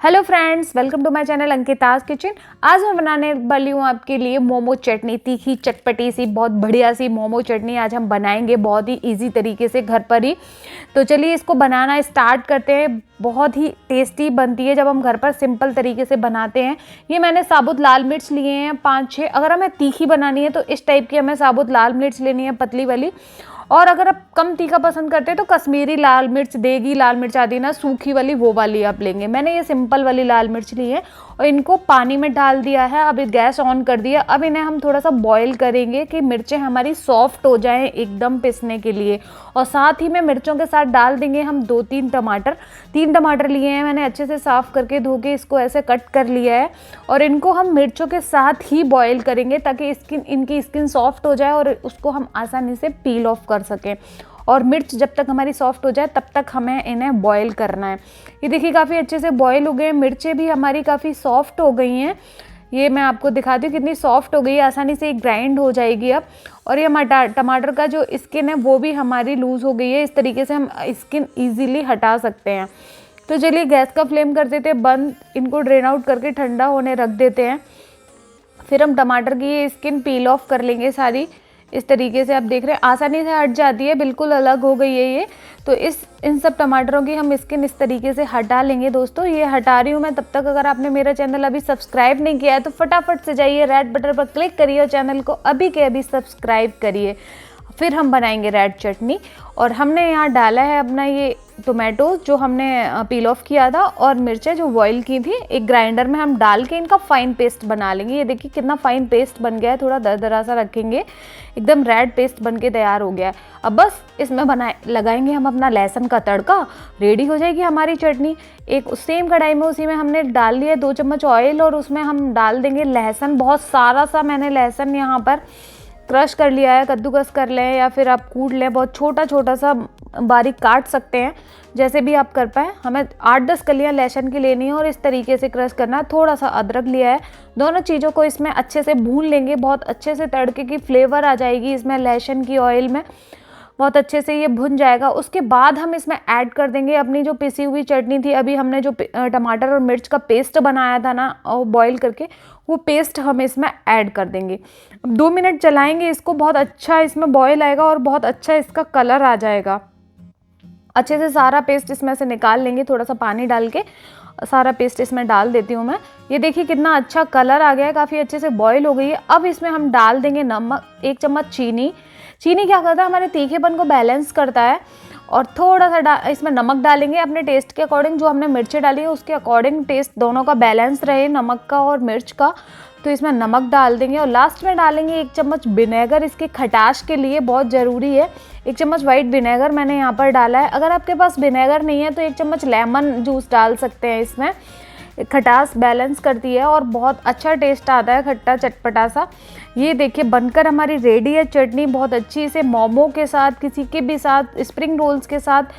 Hello friends, welcome to my channel Ankita's kitchen. आज मैं बनाने वाली हूँ आपके लिए मोमो चटनी। तीखी चटपटी सी बहुत बढ़िया सी मोमो चटनी आज हम बनाएंगे बहुत ही इजी तरीके से घर पर ही। तो चलिए इसको बनाना स्टार्ट करते हैं। बहुत ही टेस्टी बनती है जब हम घर पर सिंपल तरीके से बनाते हैं। ये मैंने साबुत लाल मिर्च लिए हैं 5-6। अगर हमें तीखी बनानी है तो इस टाइप की हमें साबुत लाल मिर्च लेनी है, पतली वाली। और अगर आप कम तीखा पसंद करते हैं तो कश्मीरी लाल मिर्च, देगी लाल मिर्च आती है ना, सूखी वाली, वो वाली आप लेंगे। मैंने ये सिंपल वाली लाल मिर्च ली है और इनको पानी में डाल दिया है। अब गैस ऑन कर दिया। अब इन्हें हम थोड़ा सा बॉईल करेंगे कि मिर्चें हमारी सॉफ्ट हो जाएं एकदम पिसने के लिए। और साथ ही में मिर्चों के साथ डाल देंगे हम 2-3 टमाटर। 3 टमाटर लिए हैं मैंने, अच्छे से साफ़ करके धो के इसको ऐसे कट कर लिया है। और इनको हम मिर्चों के साथ ही बॉईल करेंगे ताकि इनकी स्किन सॉफ्ट हो जाए और उसको हम आसानी से पील ऑफ कर सकें। और मिर्च जब तक हमारी सॉफ्ट हो जाए तब तक हमें इन्हें बॉईल करना है। ये देखिए काफ़ी अच्छे से बॉईल हो गए। मिर्चें भी हमारी काफ़ी सॉफ्ट हो गई हैं। ये मैं आपको दिखाती हूँ कितनी सॉफ्ट हो गई है, आसानी से ग्राइंड हो जाएगी अब। और ये टमाटर का जो स्किन है वो भी हमारी लूज़ हो गई है। इस तरीके से हम स्किन ईजीली हटा सकते हैं। तो चलिए गैस का फ्लेम कर देते हैं बंद। इनको ड्रेन आउट करके ठंडा होने रख देते हैं। फिर हम टमाटर की ये स्किन पील ऑफ कर लेंगे सारी। इस तरीके से आप देख रहे हैं आसानी से हट जाती है, बिल्कुल अलग हो गई है ये। तो इन सब टमाटरों की हम स्किन इस तरीके से हटा लेंगे। दोस्तों ये हटा रही हूँ मैं, तब तक अगर आपने मेरा चैनल अभी सब्सक्राइब नहीं किया है तो फटाफट से जाइए, रेड बटन पर क्लिक करिए और चैनल को अभी के अभी सब्सक्राइब करिए। फिर हम बनाएंगे रेड चटनी। और हमने यहाँ डाला है अपना ये टोमेटो जो हमने पील ऑफ किया था, और मिर्चें जो बॉईल की थी एक ग्राइंडर में हम डाल के इनका फाइन पेस्ट बना लेंगे। ये देखिए कितना फाइन पेस्ट बन गया है, थोड़ा दरदरा सा रखेंगे, एकदम रेड पेस्ट बन के तैयार हो गया है। अब बस इसमें लगाएंगे हम अपना लहसुन का तड़का। रेडी हो जाएगी हमारी चटनी। एक सेम कढ़ाई में उसी में हमने डाल दिया 2 चम्मच ऑयल और उसमें हम डाल देंगे लहसुन। बहुत सारा सा मैंने लहसुन यहाँ पर क्रश कर लिया है, कद्दूकस कर लें या फिर आप कूट लें, बहुत छोटा छोटा सा बारीक काट सकते हैं, जैसे भी आप कर पाएँ। हमें 8-10 कलियां लहसुन की लेनी है और इस तरीके से क्रश करना है। थोड़ा सा अदरक लिया है। दोनों चीज़ों को इसमें अच्छे से भून लेंगे, बहुत अच्छे से तड़के की फ्लेवर आ जाएगी इसमें लहसुन की ऑयल में, बहुत अच्छे से ये भुन जाएगा। उसके बाद हम इसमें ऐड कर देंगे अपनी जो पिसी हुई चटनी थी। अभी हमने जो टमाटर और मिर्च का पेस्ट बनाया था ना और बॉईल करके, वो पेस्ट हम इसमें ऐड कर देंगे। अब 2 मिनट चलाएंगे इसको, बहुत अच्छा इसमें बॉईल आएगा और बहुत अच्छा इसका कलर आ जाएगा। अच्छे से सारा पेस्ट इसमें से निकाल लेंगे, थोड़ा सा पानी डाल के सारा पेस्ट इसमें डाल देती हूँ मैं। ये देखिए कितना अच्छा कलर आ गया है, काफ़ी अच्छे से बॉईल हो गई है। अब इसमें हम डाल देंगे नमक, 1 चम्मच चीनी। चीनी क्या करता है, हमारे तीखेपन को बैलेंस करता है। और थोड़ा सा इसमें नमक डालेंगे अपने टेस्ट के अकॉर्डिंग, जो हमने मिर्चें डाली है उसके अकॉर्डिंग टेस्ट दोनों का बैलेंस रहे, नमक का और मिर्च का। तो इसमें नमक डाल देंगे और लास्ट में डालेंगे 1 चम्मच विनेगर, इसके खटाश के लिए बहुत ज़रूरी है। 1 चम्मच वाइट विनेगर मैंने यहाँ पर डाला है। अगर आपके पास विनेगर नहीं है तो 1 चम्मच लेमन जूस डाल सकते हैं। इसमें खटास बैलेंस करती है और बहुत अच्छा टेस्ट आता है, खट्टा चटपटा सा। ये देखिए बनकर हमारी रेडी है चटनी, बहुत अच्छी। इसे मोमो के साथ, किसी के भी साथ, स्प्रिंग रोल्स के साथ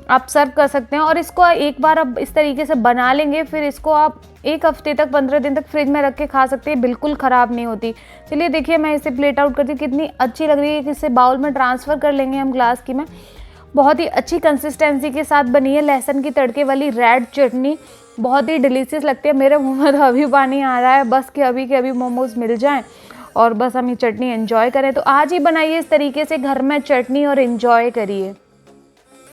आप सर्व कर सकते हैं। और इसको एक बार अब इस तरीके से बना लेंगे, फिर इसको आप 1 हफ्ते तक, 15 दिन तक फ्रिज में रख के खा सकते हैं, बिल्कुल ख़राब नहीं होती। चलिए देखिए मैं इसे प्लेट आउट करती हूँ, कितनी अच्छी लग रही है। इसे बाउल में ट्रांसफ़र कर लेंगे हम ग्लास की में। बहुत ही अच्छी कंसिस्टेंसी के साथ बनी है लहसुन की तड़के वाली रेड चटनी, बहुत ही डिलीशियस लगती है। मेरे मुंह में तो अभी पानी आ रहा है, बस कि अभी के अभी मोमोज मिल जाएं और बस हम ये चटनी एंजॉय करें। तो आज ही बनाइए इस तरीके से घर में चटनी और एंजॉय करिए।